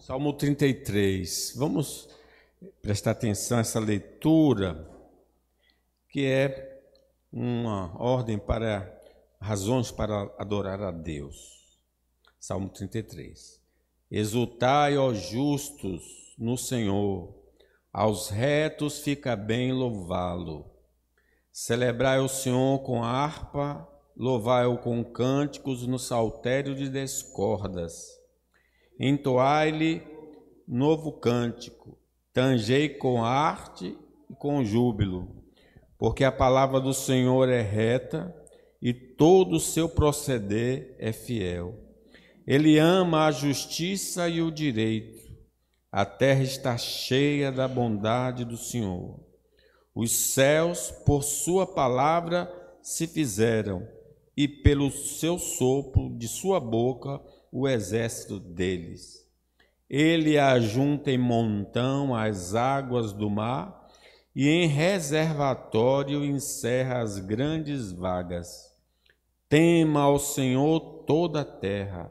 Salmo 33. Vamos prestar atenção a essa leitura, que é uma ordem para razões para adorar a Deus. Salmo 33. Exultai, ó justos, no Senhor, aos retos fica bem louvá-lo. Celebrai o Senhor com harpa, louvai-o com cânticos no saltério de 10 cordas. Entoai-lhe novo cântico, tangei com arte e com júbilo, porque a palavra do Senhor é reta e todo o seu proceder é fiel. Ele ama a justiça e o direito. A terra está cheia da bondade do Senhor. Os céus, por sua palavra, se fizeram, e pelo seu sopro de sua boca, o exército deles. Ele ajunta em montão as águas do mar e em reservatório encerra as grandes vagas. Tema ao Senhor toda a terra,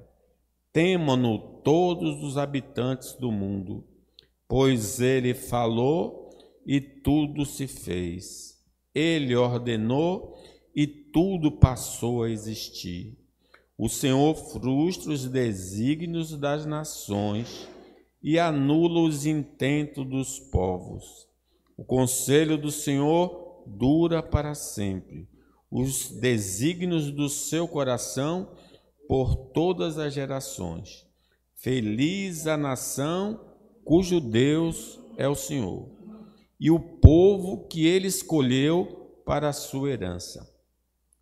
temam-no todos os habitantes do mundo, pois ele falou e tudo se fez. Ele ordenou e tudo passou a existir. O Senhor frustra os desígnios das nações e anula os intentos dos povos. O conselho do Senhor dura para sempre, os desígnios do seu coração por todas as gerações. Feliz a nação cujo Deus é o Senhor, e o povo que ele escolheu para a sua herança.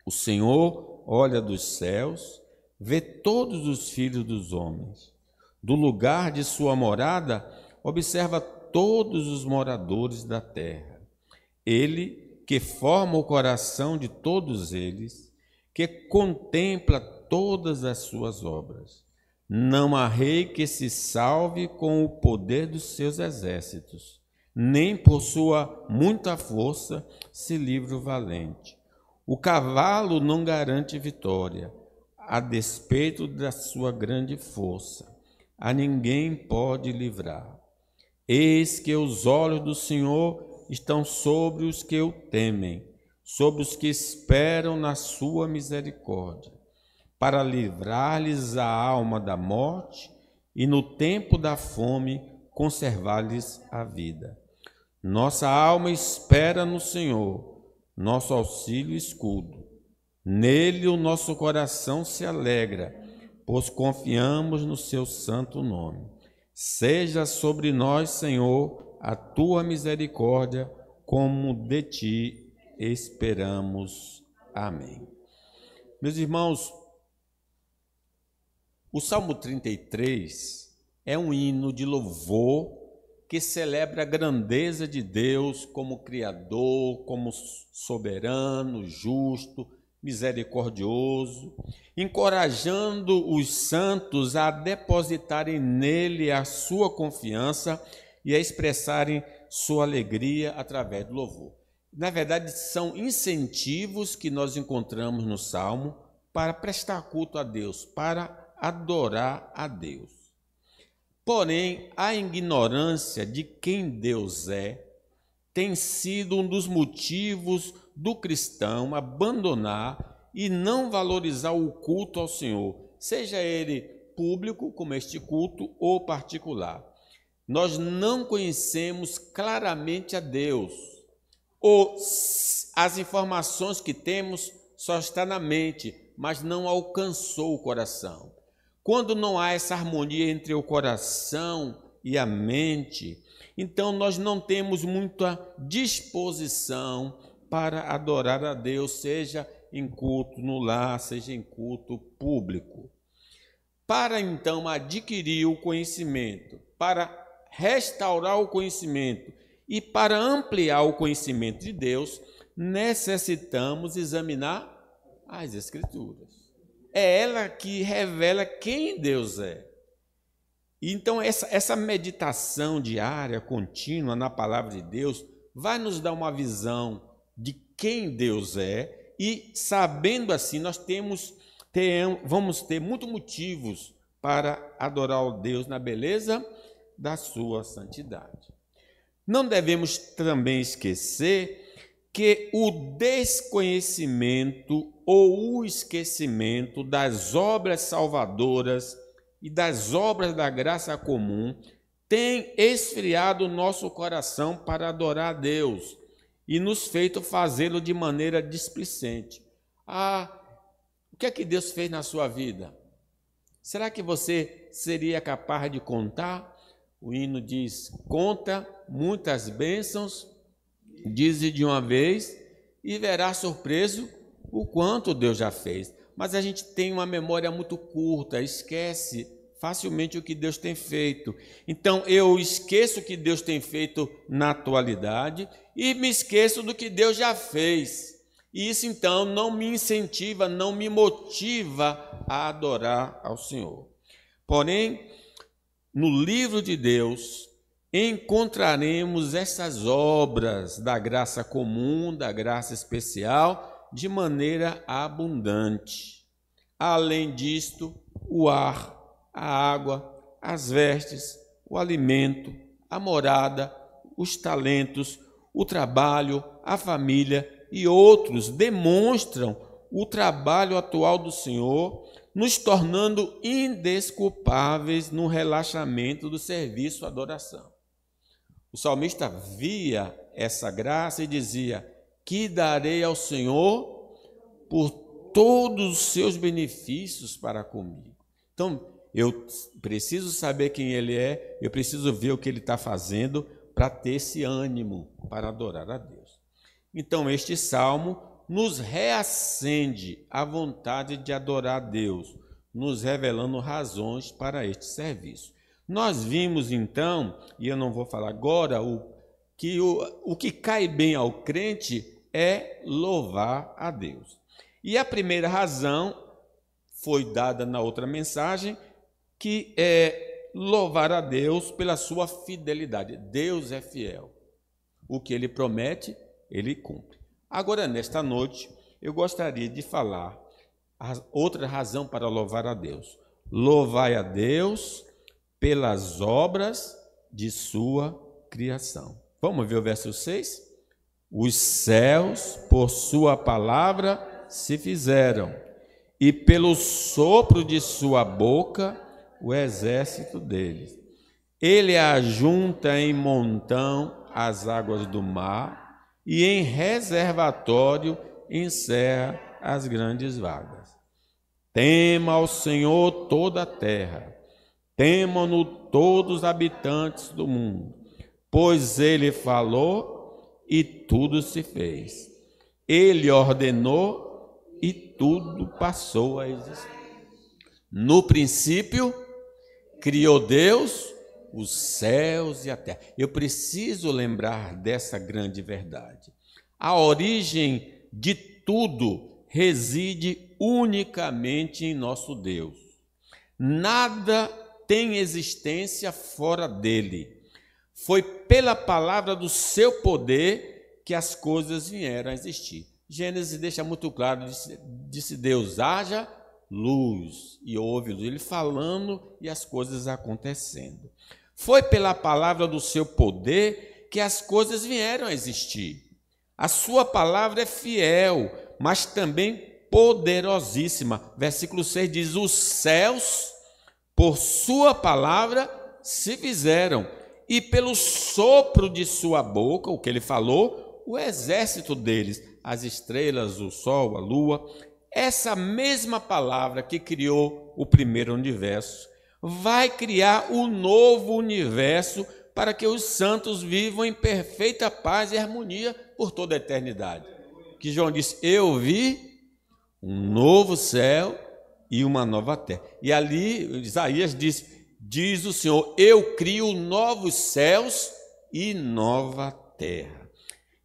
O Senhor olha dos céus, vê todos os filhos dos homens. Do lugar de sua morada, observa todos os moradores da terra. Ele, que forma o coração de todos eles, que contempla todas as suas obras. Não há rei que se salve com o poder dos seus exércitos, nem por sua muita força se livra o valente. O cavalo não garante vitória, a despeito da sua grande força, a ninguém pode livrar. Eis que os olhos do Senhor estão sobre os que o temem, sobre os que esperam na sua misericórdia, para livrar-lhes a alma da morte e no tempo da fome conservar-lhes a vida. Nossa alma espera no Senhor, nosso auxílio e escudo. Nele o nosso coração se alegra, pois confiamos no seu santo nome. Seja sobre nós, Senhor, a tua misericórdia, como de ti esperamos. Amém. Meus irmãos, o Salmo 33 é um hino de louvor que celebra a grandeza de Deus como Criador, como soberano, justo, misericordioso, encorajando os santos a depositarem nele a sua confiança e a expressarem sua alegria através do louvor. Na verdade, são incentivos que nós encontramos no Salmo para prestar culto a Deus, para adorar a Deus. Porém, a ignorância de quem Deus é tem sido um dos motivos do cristão abandonar e não valorizar o culto ao Senhor, seja ele público, como este culto, ou particular. Nós não conhecemos claramente a Deus, ou as informações que temos só estão na mente, mas não alcançou o coração. Quando não há essa harmonia entre o coração e a mente, então nós não temos muita disposição para adorar a Deus, seja em culto no lar, seja em culto público. Para então adquirir o conhecimento, para restaurar o conhecimento e para ampliar o conhecimento de Deus, necessitamos examinar as Escrituras. É ela que revela quem Deus é. Então, essa meditação diária, contínua na palavra de Deus, vai nos dar uma visão de quem Deus é, e sabendo assim, nós vamos ter muitos motivos para adorar o Deus na beleza da sua santidade. Não devemos também esquecer que o desconhecimento ou o esquecimento das obras salvadoras e das obras da graça comum tem esfriado o nosso coração para adorar a Deus e nos feito fazê-lo de maneira displicente. O que é que Deus fez na sua vida? Será que você seria capaz de contar? O hino diz: conta muitas bênçãos, dize de uma vez, e verá surpreso o quanto Deus já fez. Mas a gente tem uma memória muito curta, esquece facilmente o que Deus tem feito. Então eu esqueço o que Deus tem feito na atualidade e me esqueço do que Deus já fez. E isso então não me incentiva, não me motiva a adorar ao Senhor. Porém, no livro de Deus encontraremos essas obras da graça comum, da graça especial, de maneira abundante. Além disto, o ar, a água, as vestes, o alimento, a morada, os talentos, o trabalho, a família e outros demonstram o trabalho atual do Senhor, nos tornando indesculpáveis no relaxamento do serviço à adoração. O salmista via essa graça e dizia: que darei ao Senhor por todos os seus benefícios para comigo. Então, eu preciso saber quem Ele é, eu preciso ver o que Ele está fazendo para ter esse ânimo para adorar a Deus. Então, este salmo nos reacende a vontade de adorar a Deus, nos revelando razões para este serviço. Nós vimos então, e eu não vou falar agora, o que cai bem ao crente é louvar a Deus. E a primeira razão foi dada na outra mensagem, que é louvar a Deus pela sua fidelidade. Deus é fiel. O que Ele promete, Ele cumpre. Agora, nesta noite, eu gostaria de falar outra razão para louvar a Deus. Louvai a Deus pelas obras de sua criação. Vamos ver o verso 6? Os céus, por sua palavra, se fizeram, e pelo sopro de sua boca, o exército deles. Ele ajunta em montão as águas do mar, e em reservatório encerra as grandes vagas. Tema ao Senhor toda a terra, temam-no todos os habitantes do mundo, pois Ele falou e tudo se fez. Ele ordenou e tudo passou a existir. No princípio, criou Deus os céus e a terra. Eu preciso lembrar dessa grande verdade. A origem de tudo reside unicamente em nosso Deus. Nada tem existência fora dele. Foi pela palavra do seu poder que as coisas vieram a existir. Gênesis deixa muito claro, disse Deus: haja luz, e houve luz. Ele falando e as coisas acontecendo. Foi pela palavra do seu poder que as coisas vieram a existir. A sua palavra é fiel, mas também poderosíssima. Versículo 6 diz: os céus, por sua palavra, se fizeram, e pelo sopro de sua boca, o que ele falou, o exército deles, as estrelas, o sol, a lua. Essa mesma palavra que criou o primeiro universo vai criar o novo universo para que os santos vivam em perfeita paz e harmonia por toda a eternidade. Que João disse: eu vi um novo céu e uma nova terra. E ali Isaías diz o Senhor: eu crio novos céus e nova terra.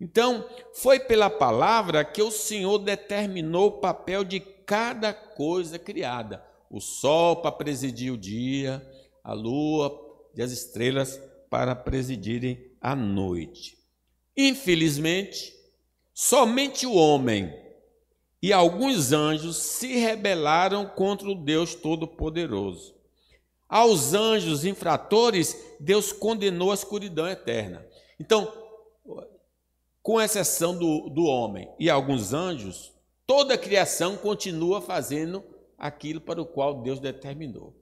Então, foi pela palavra que o Senhor determinou o papel de cada coisa criada. O sol para presidir o dia, a lua e as estrelas para presidirem a noite. Infelizmente, somente o homem e alguns anjos se rebelaram contra o Deus Todo-Poderoso. Aos anjos infratores, Deus condenou a escuridão eterna. Então, com exceção do homem e alguns anjos, toda a criação continua fazendo aquilo para o qual Deus determinou.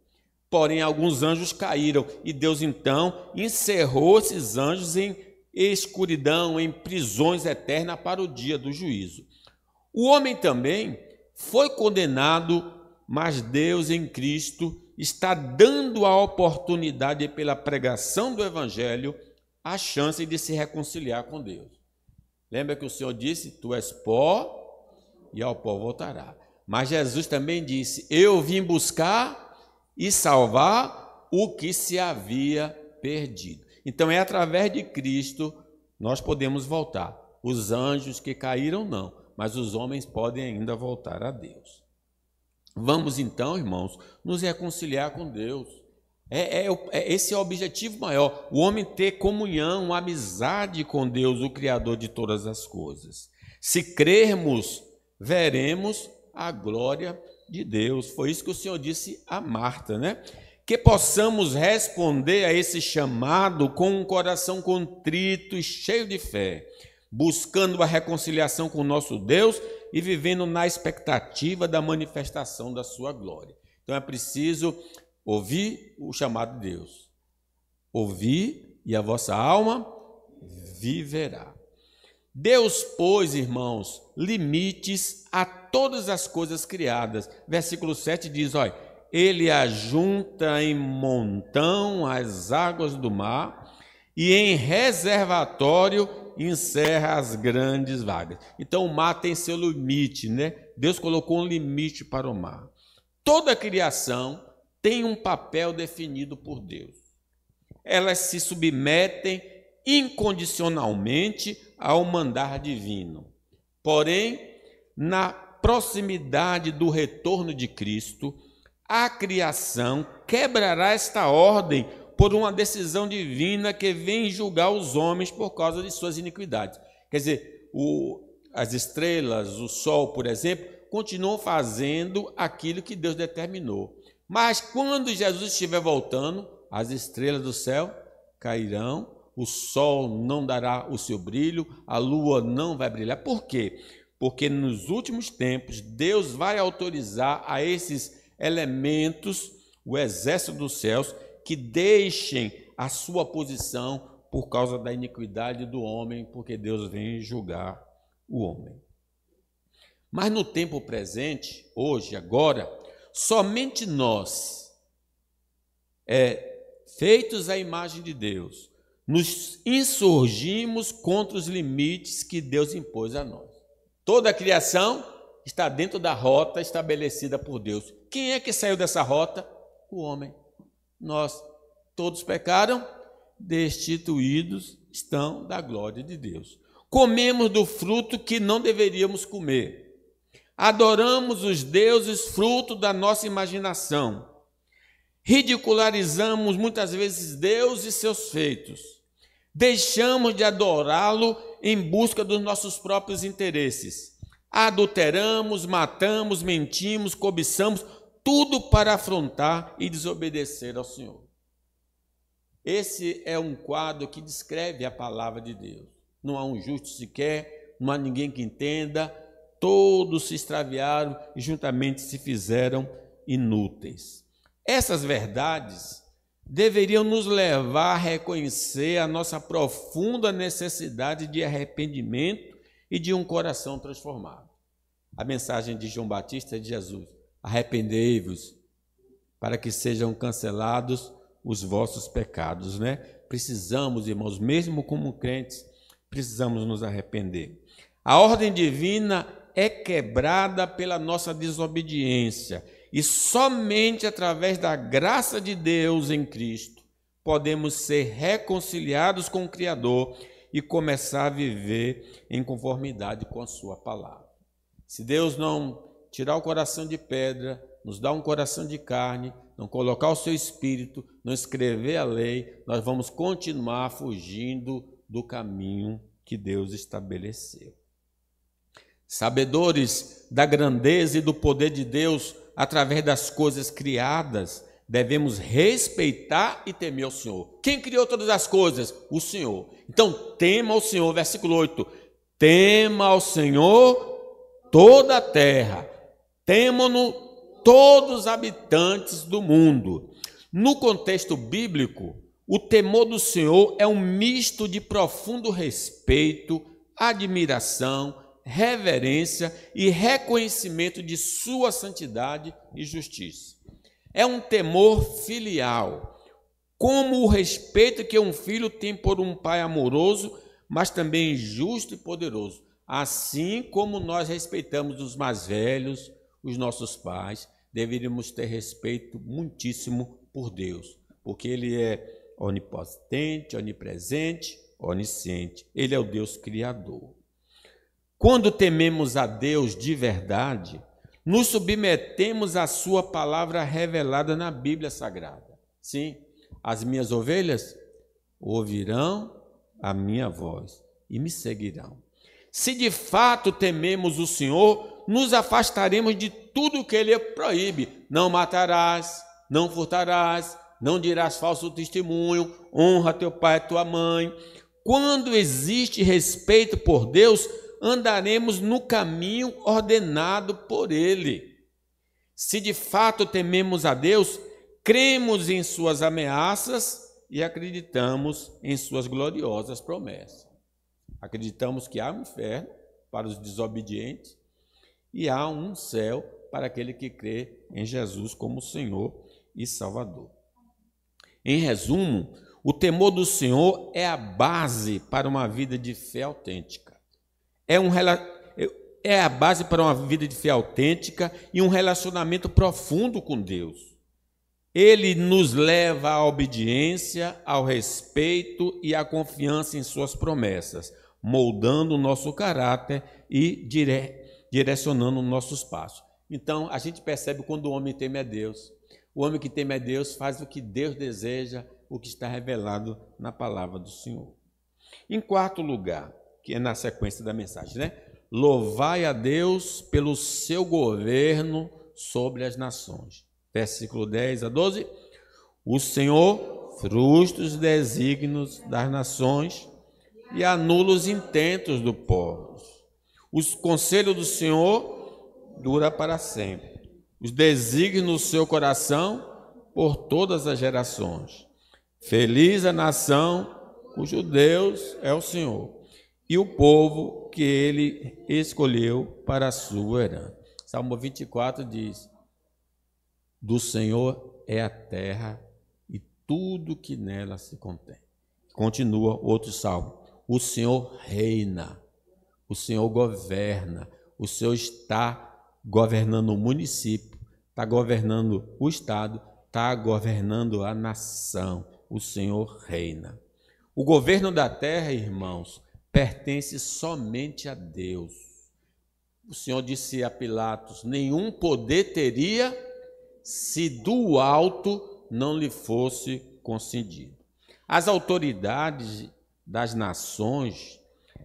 Porém, alguns anjos caíram e Deus, então, encerrou esses anjos em escuridão, em prisões eternas para o dia do juízo. O homem também foi condenado, mas Deus em Cristo está dando a oportunidade, pela pregação do Evangelho, a chance de se reconciliar com Deus. Lembra que o Senhor disse: tu és pó e ao pó voltará. Mas Jesus também disse: eu vim buscar e salvar o que se havia perdido. Então é através de Cristo nós podemos voltar. Os anjos que caíram não, mas os homens podem ainda voltar a Deus. Vamos então, irmãos, nos reconciliar com Deus. Esse é o objetivo maior, o homem ter comunhão, amizade com Deus, o Criador de todas as coisas. Se crermos, veremos a glória de Deus. Foi isso que o Senhor disse a Marta, né? Que possamos responder a esse chamado com um coração contrito e cheio de fé, buscando a reconciliação com o nosso Deus e vivendo na expectativa da manifestação da sua glória. Então é preciso ouvir o chamado de Deus. Ouvir e a vossa alma viverá. Deus pôs, irmãos, limites a todas as coisas criadas. Versículo 7 diz, olha, ele ajunta em montão as águas do mar e em reservatório encerra as grandes vagas. Então o mar tem seu limite, né? Deus colocou um limite para o mar. Toda a criação tem um papel definido por Deus. Elas se submetem incondicionalmente ao mandar divino. Porém, na proximidade do retorno de Cristo, a criação quebrará esta ordem por uma decisão divina que vem julgar os homens por causa de suas iniquidades. Quer dizer, as estrelas, o sol, por exemplo, continuam fazendo aquilo que Deus determinou. Mas quando Jesus estiver voltando, as estrelas do céu cairão, o sol não dará o seu brilho, a lua não vai brilhar. Por quê? Porque nos últimos tempos Deus vai autorizar a esses elementos, o exército dos céus, que deixem a sua posição por causa da iniquidade do homem, porque Deus vem julgar o homem. Mas no tempo presente, hoje, agora, somente nós, feitos à imagem de Deus, nos insurgimos contra os limites que Deus impôs a nós. Toda a criação está dentro da rota estabelecida por Deus. Quem é que saiu dessa rota? O homem. Nós todos pecaram, destituídos estão da glória de Deus. Comemos do fruto que não deveríamos comer. Adoramos os deuses fruto da nossa imaginação. Ridicularizamos muitas vezes Deus e seus feitos. Deixamos de adorá-lo em busca dos nossos próprios interesses. Adulteramos, matamos, mentimos, cobiçamos, tudo para afrontar e desobedecer ao Senhor. Esse é um quadro que descreve a palavra de Deus. Não há um justo sequer, não há ninguém que entenda, todos se extraviaram e juntamente se fizeram inúteis. Essas verdades deveriam nos levar a reconhecer a nossa profunda necessidade de arrependimento e de um coração transformado. A mensagem de João Batista é de Jesus: arrependei-vos para que sejam cancelados os vossos pecados, né? Precisamos, irmãos, mesmo como crentes, precisamos nos arrepender. A ordem divina é quebrada pela nossa desobediência e somente através da graça de Deus em Cristo podemos ser reconciliados com o Criador e começar a viver em conformidade com a sua palavra. Se Deus não tirar o coração de pedra, nos dar um coração de carne, não colocar o seu espírito, não escrever a lei, nós vamos continuar fugindo do caminho que Deus estabeleceu. Sabedores da grandeza e do poder de Deus através das coisas criadas, devemos respeitar e temer ao Senhor. Quem criou todas as coisas? O Senhor. Então, tema ao Senhor, versículo 8. Tema ao Senhor toda a terra, temam-no todos os habitantes do mundo. No contexto bíblico, o temor do Senhor é um misto de profundo respeito, admiração, reverência e reconhecimento de sua santidade e justiça. É um temor filial, como o respeito que um filho tem por um pai amoroso, mas também justo e poderoso. Assim como nós respeitamos os mais velhos, os nossos pais, deveríamos ter respeito muitíssimo por Deus, porque Ele é onipotente, onipresente, onisciente. Ele é o Deus Criador. Quando tememos a Deus de verdade, nos submetemos à sua palavra revelada na Bíblia Sagrada. Sim, as minhas ovelhas ouvirão a minha voz e me seguirão. Se de fato tememos o Senhor, nos afastaremos de tudo que Ele proíbe. Não matarás, não furtarás, não dirás falso testemunho, honra teu pai e tua mãe. Quando existe respeito por Deus, andaremos no caminho ordenado por Ele. Se de fato tememos a Deus, cremos em suas ameaças e acreditamos em suas gloriosas promessas. Acreditamos que há um inferno para os desobedientes e há um céu para aquele que crê em Jesus como Senhor e Salvador. Em resumo, o temor do Senhor é a base para uma vida de fé autêntica. É a base para uma vida de fé autêntica e um relacionamento profundo com Deus. Ele nos leva à obediência, ao respeito e à confiança em suas promessas, moldando o nosso caráter e direcionando nossos passos. Então, a gente percebe quando o homem teme a Deus. O homem que teme a Deus faz o que Deus deseja, o que está revelado na palavra do Senhor. Em quarto lugar, que é na sequência da mensagem, né? Louvai a Deus pelo seu governo sobre as nações. Versículo 10 a 12. O Senhor frustra os desígnios das nações e anula os intentos do povo. Os conselhos do Senhor dura para sempre. Os desígnios do seu coração por todas as gerações. Feliz a nação cujo Deus é o Senhor, e o povo que Ele escolheu para a sua herança. Salmo 24 diz: do Senhor é a terra e tudo que nela se contém. Continua outro salmo: o Senhor reina, o Senhor governa, o Senhor está governando o município, está governando o estado, está governando a nação. O Senhor reina. O governo da terra, irmãos, pertence somente a Deus. O Senhor disse a Pilatos: nenhum poder teria se do alto não lhe fosse concedido. As autoridades das nações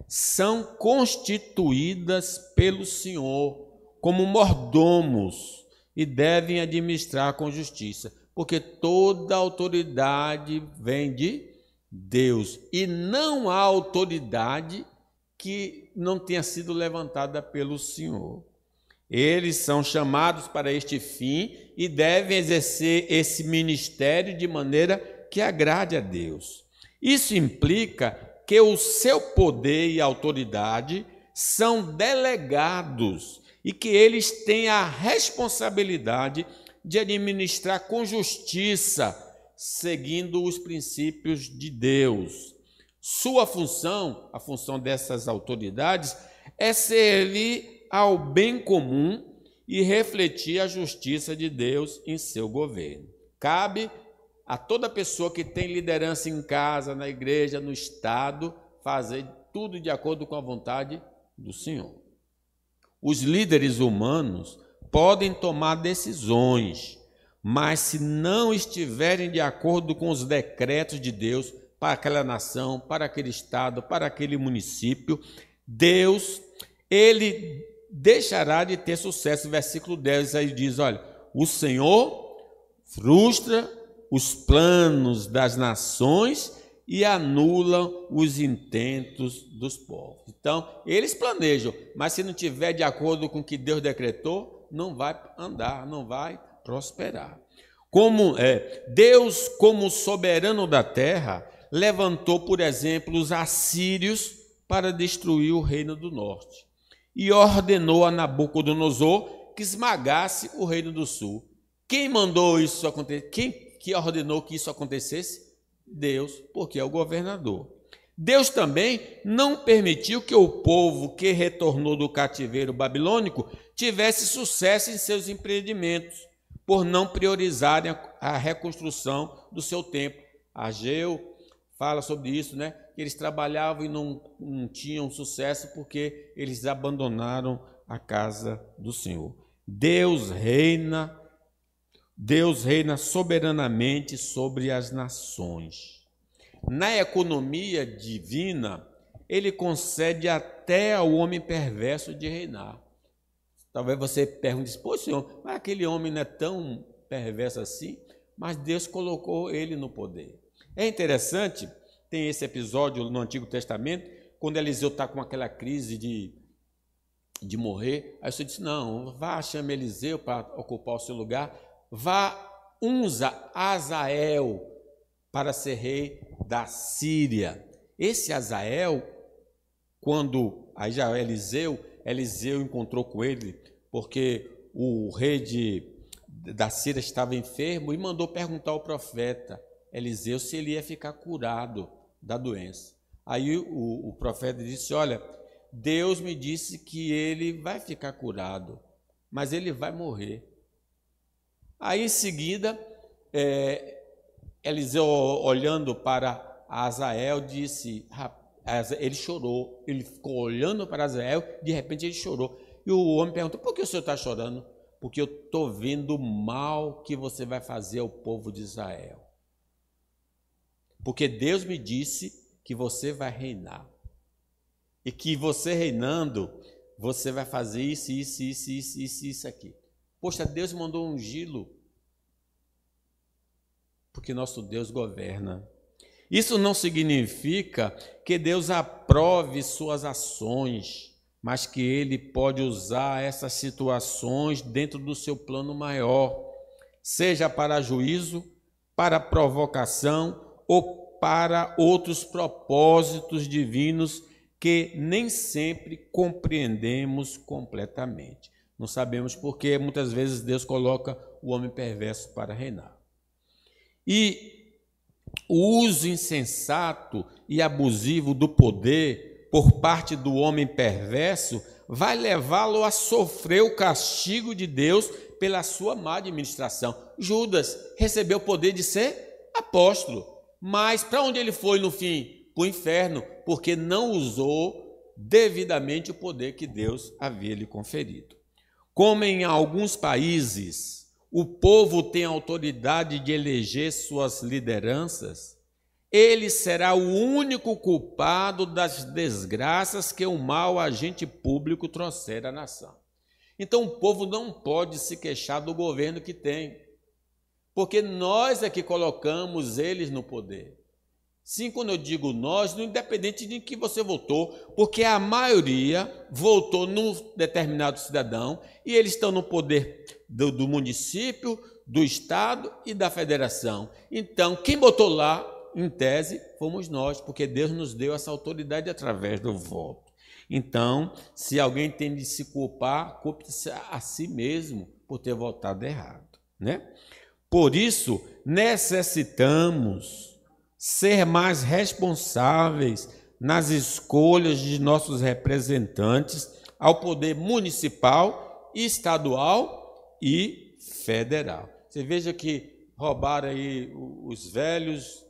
são constituídas pelo Senhor como mordomos e devem administrar com justiça, porque toda autoridade vem de Deus e não há autoridade que não tenha sido levantada pelo Senhor. Eles são chamados para este fim e devem exercer esse ministério de maneira que agrade a Deus. Isso implica que o seu poder e autoridade são delegados e que eles têm a responsabilidade de administrar com justiça, seguindo os princípios de Deus. Sua função, a função dessas autoridades, é servir ao bem comum e refletir a justiça de Deus em seu governo. Cabe a toda pessoa que tem liderança em casa, na igreja, no estado, fazer tudo de acordo com a vontade do Senhor. Os líderes humanos podem tomar decisões, mas se não estiverem de acordo com os decretos de Deus para aquela nação, para aquele estado, para aquele município, Deus, Ele deixará de ter sucesso. Versículo 10 aí diz: olha, o Senhor frustra os planos das nações e anulam os intentos dos povos. Então, eles planejam, mas se não tiver de acordo com o que Deus decretou, não vai andar, não vai prosperar. Deus, como soberano da terra, levantou, por exemplo, os assírios para destruir o reino do norte e ordenou a Nabucodonosor que esmagasse o reino do sul. Quem mandou isso acontecer? Quem que ordenou que isso acontecesse? Deus, porque é o governador. Deus também não permitiu que o povo que retornou do cativeiro babilônico tivesse sucesso em seus empreendimentos, por não priorizarem a reconstrução do seu templo. Ageu fala sobre isso, né? Eles trabalhavam e não tinham sucesso porque eles abandonaram a casa do Senhor. Deus reina soberanamente sobre as nações. Na economia divina, ele concede até ao homem perverso de reinar. Talvez você pergunte, pô, Senhor, mas aquele homem não é tão perverso assim? Mas Deus colocou ele no poder. É interessante, tem esse episódio no Antigo Testamento, quando Eliseu está com aquela crise de morrer, aí você disse, não, vá, chame Eliseu para ocupar o seu lugar, vá, unja Azael para ser rei da Síria. Esse Azael, quando aí já Eliseu encontrou com ele, porque o rei da Síria estava enfermo e mandou perguntar ao profeta Eliseu se ele ia ficar curado da doença. Aí o profeta disse, olha, Deus me disse que ele vai ficar curado, mas ele vai morrer. Aí em seguida, Eliseu, olhando para Azael, disse, ele chorou, ele ficou olhando para Azael, de repente ele chorou. E o homem perguntou, por que o senhor está chorando? Porque eu estou vendo o mal que você vai fazer ao povo de Israel. Porque Deus me disse que você vai reinar. E que você reinando, você vai fazer isso aqui. Poxa, Deus mandou ungí-lo. Porque nosso Deus governa. Isso não significa que Deus aprove suas ações, mas que Ele pode usar essas situações dentro do seu plano maior, seja para juízo, para provocação ou para outros propósitos divinos que nem sempre compreendemos completamente. Não sabemos porque muitas vezes Deus coloca o homem perverso para reinar. E o uso insensato e abusivo do poder por parte do homem perverso vai levá-lo a sofrer o castigo de Deus pela sua má administração. Judas recebeu o poder de ser apóstolo, mas para onde ele foi no fim? Para o inferno, porque não usou devidamente o poder que Deus havia lhe conferido. Como em alguns países o povo tem autoridade de eleger suas lideranças, ele será o único culpado das desgraças que o mau agente público trouxer à nação. Então o povo não pode se queixar do governo que tem, porque nós é que colocamos eles no poder. Sim, quando eu digo nós, não independente de que você votou, porque a maioria votou num determinado cidadão e eles estão no poder do município, do estado e da federação. Então, quem botou lá, em tese, fomos nós, porque Deus nos deu essa autoridade através do voto. Então, se alguém tem de se culpar, culpe-se a si mesmo por ter votado errado, né? Por isso, necessitamos ser mais responsáveis nas escolhas de nossos representantes ao poder municipal, estadual e federal. Você veja que roubaram aí os velhos,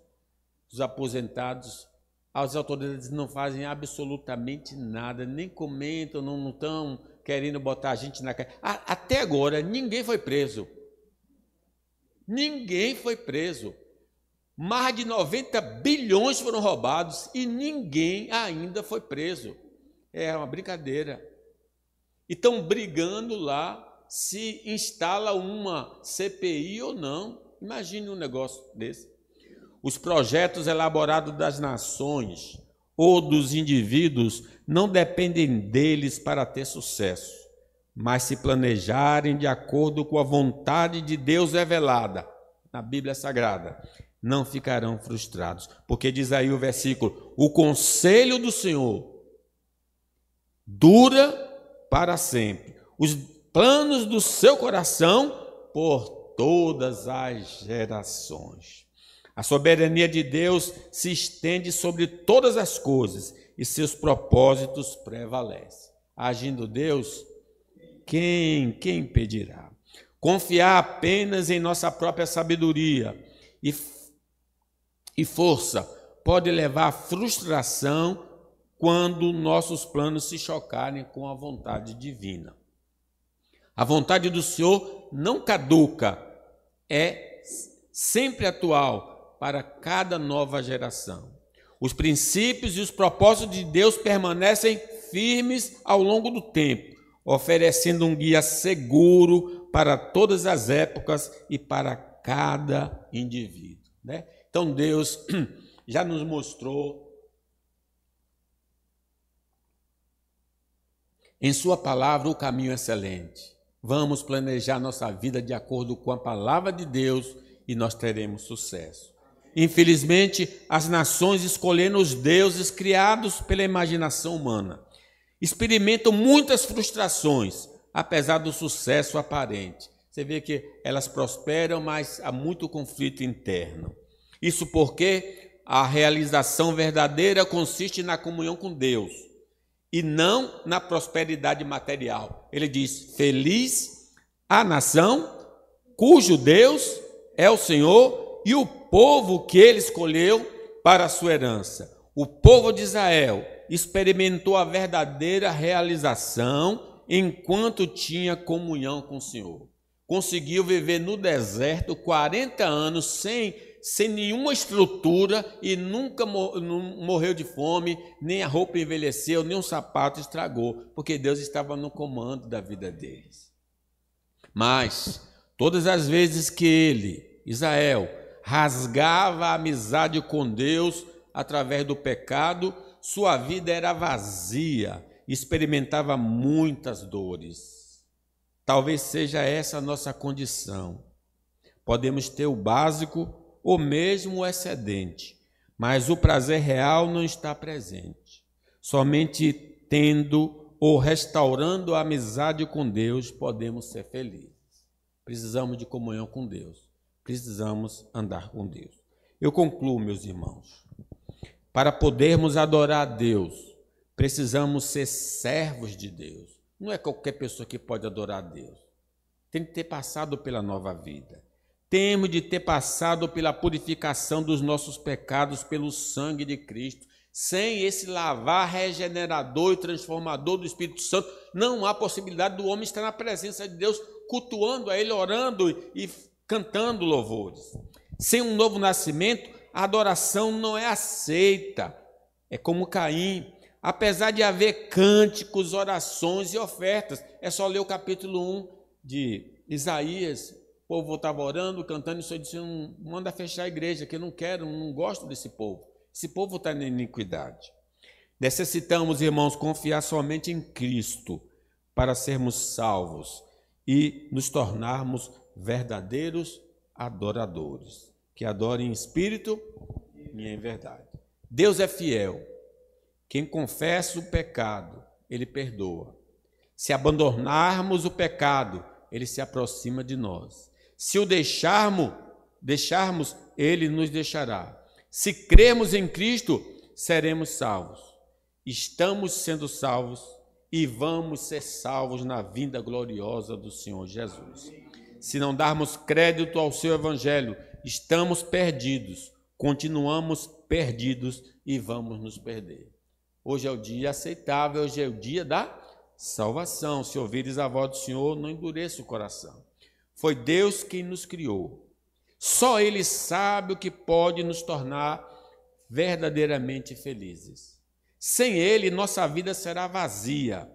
os aposentados, as autoridades não fazem absolutamente nada, nem comentam, não estão querendo botar a gente na cara. Até agora, ninguém foi preso. Ninguém foi preso. Mais de 90 bilhões foram roubados e ninguém ainda foi preso. É uma brincadeira. E estão brigando lá se instala uma CPI ou não. Imagine um negócio desse. Os projetos elaborados das nações ou dos indivíduos não dependem deles para ter sucesso, mas se planejarem de acordo com a vontade de Deus revelada na Bíblia Sagrada, não ficarão frustrados. Porque diz aí o versículo: o conselho do Senhor dura para sempre, os planos do seu coração por todas as gerações. A soberania de Deus se estende sobre todas as coisas e seus propósitos prevalecem. Agindo Deus, quem impedirá? Confiar apenas em nossa própria sabedoria e força pode levar à frustração quando nossos planos se chocarem com a vontade divina. A vontade do Senhor não caduca, é sempre atual para cada nova geração. Os princípios e os propósitos de Deus permanecem firmes ao longo do tempo, oferecendo um guia seguro para todas as épocas e para cada indivíduo, né? Então Deus já nos mostrou em sua palavra o caminho excelente. Vamos planejar nossa vida de acordo com a palavra de Deus e nós teremos sucesso. Infelizmente, as nações escolhendo os deuses criados pela imaginação humana experimentam muitas frustrações, apesar do sucesso aparente. Você vê que elas prosperam, mas há muito conflito interno. Isso porque a realização verdadeira consiste na comunhão com Deus e não na prosperidade material. Ele diz: feliz a nação cujo Deus é o Senhor e o povo que ele escolheu para a sua herança. O povo de Israel experimentou a verdadeira realização enquanto tinha comunhão com o Senhor. Conseguiu viver no deserto 40 anos sem nenhuma estrutura e nunca morreu de fome, nem a roupa envelheceu, nem um sapato estragou, porque Deus estava no comando da vida deles. Mas todas as vezes que ele, Israel, rasgava a amizade com Deus através do pecado, sua vida era vazia, experimentava muitas dores. Talvez seja essa a nossa condição. Podemos ter o básico ou mesmo o excedente, mas o prazer real não está presente. Somente tendo ou restaurando a amizade com Deus podemos ser felizes. Precisamos de comunhão com Deus. Precisamos andar com Deus. Eu concluo, meus irmãos. Para podermos adorar a Deus, precisamos ser servos de Deus. Não é qualquer pessoa que pode adorar a Deus. Tem que ter passado pela nova vida. Temos de ter passado pela purificação dos nossos pecados pelo sangue de Cristo. Sem esse lavar regenerador e transformador do Espírito Santo, não há possibilidade do homem estar na presença de Deus, cultuando a Ele, orando e cantando louvores. Sem um novo nascimento, a adoração não é aceita. É como Caim. Apesar de haver cânticos, orações e ofertas, é só ler o capítulo 1 de Isaías. O povo estava orando, cantando, e o Senhor disse: manda fechar a igreja, que eu não quero, não gosto desse povo. Esse povo está na iniquidade. Necessitamos, irmãos, confiar somente em Cristo para sermos salvos e nos tornarmos verdadeiros adoradores, que adorem em espírito e em verdade. Deus é fiel. Quem confessa o pecado, Ele perdoa. Se abandonarmos o pecado, Ele se aproxima de nós. Se o deixarmos, Ele nos deixará. Se crermos em Cristo, seremos salvos. Estamos sendo salvos e vamos ser salvos na vinda gloriosa do Senhor Jesus. Se não darmos crédito ao seu evangelho, estamos perdidos, continuamos perdidos e vamos nos perder. Hoje é o dia aceitável, hoje é o dia da salvação. Se ouvires a voz do Senhor, não endureça o coração. Foi Deus quem nos criou. Só Ele sabe o que pode nos tornar verdadeiramente felizes. Sem Ele, nossa vida será vazia.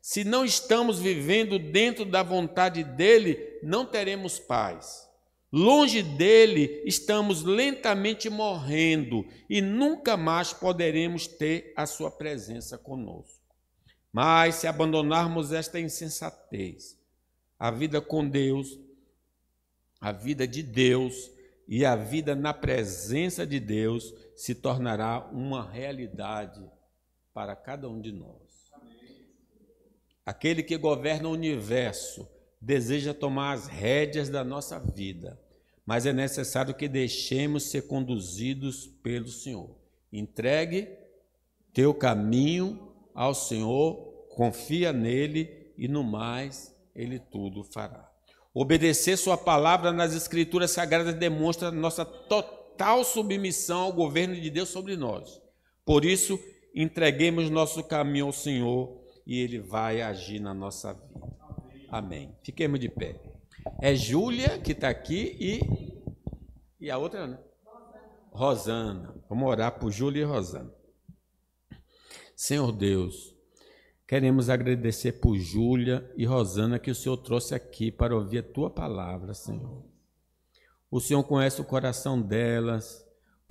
Se não estamos vivendo dentro da vontade dEle, não teremos paz. Longe dele, estamos lentamente morrendo e nunca mais poderemos ter a sua presença conosco. Mas se abandonarmos esta insensatez, a vida com Deus, a vida de Deus e a vida na presença de Deus se tornará uma realidade para cada um de nós. Aquele que governa o universo deseja tomar as rédeas da nossa vida, mas é necessário que deixemos ser conduzidos pelo Senhor. Entregue teu caminho ao Senhor, confia nele e no mais ele tudo fará. Obedecer sua palavra nas Escrituras Sagradas demonstra nossa total submissão ao governo de Deus sobre nós. Por isso, entreguemos nosso caminho ao Senhor e ele vai agir na nossa vida. Amém. Fiquemos de pé. É Júlia que está aqui e a outra, né? Rosana. Vamos orar por Júlia e Rosana. Senhor Deus, queremos agradecer por Júlia e Rosana que o Senhor trouxe aqui para ouvir a Tua palavra, Senhor. O Senhor conhece o coração delas,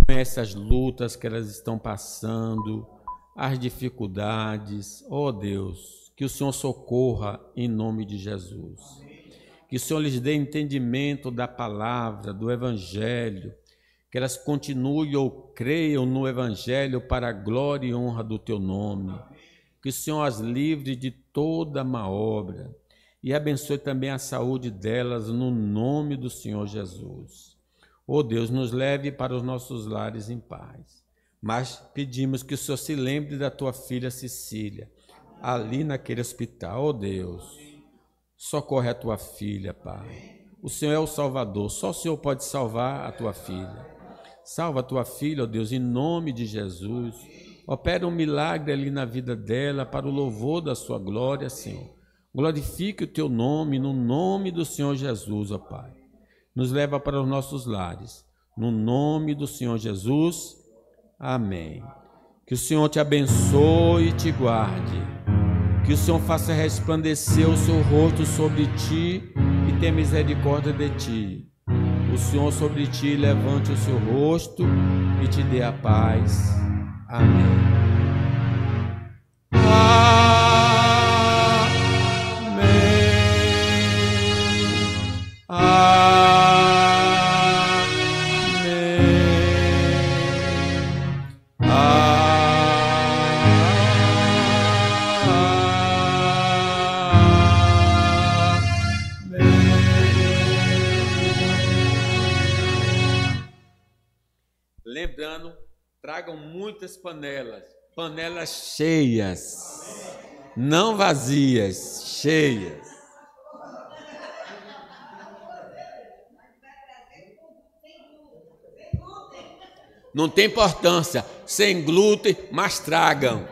conhece as lutas que elas estão passando, as dificuldades. Oh Deus, que o Senhor socorra em nome de Jesus. Que o Senhor lhes dê entendimento da palavra, do Evangelho, que elas continuem ou creiam no Evangelho para a glória e honra do Teu nome. Que o Senhor as livre de toda má obra e abençoe também a saúde delas no nome do Senhor Jesus. Oh Deus, nos leve para os nossos lares em paz. Mas pedimos que o Senhor se lembre da tua filha Cecília, ali naquele hospital. Oh Deus, socorre a tua filha, Pai. O Senhor é o Salvador, só o Senhor pode salvar a tua filha. Salva a tua filha, ó Deus, em nome de Jesus. Opera um milagre ali na vida dela, para o louvor da sua glória, Senhor. Glorifique o teu nome, no nome do Senhor Jesus, ó Pai. Nos leva para os nossos lares, no nome do Senhor Jesus. Amém. Que o Senhor te abençoe e te guarde. Que o Senhor faça resplandecer o seu rosto sobre ti e tenha misericórdia de ti. O Senhor sobre ti levante o seu rosto e te dê a paz. Amém. Lembrando, tragam muitas panelas cheias, não vazias, cheias. Não tem importância, sem glúten, mas tragam.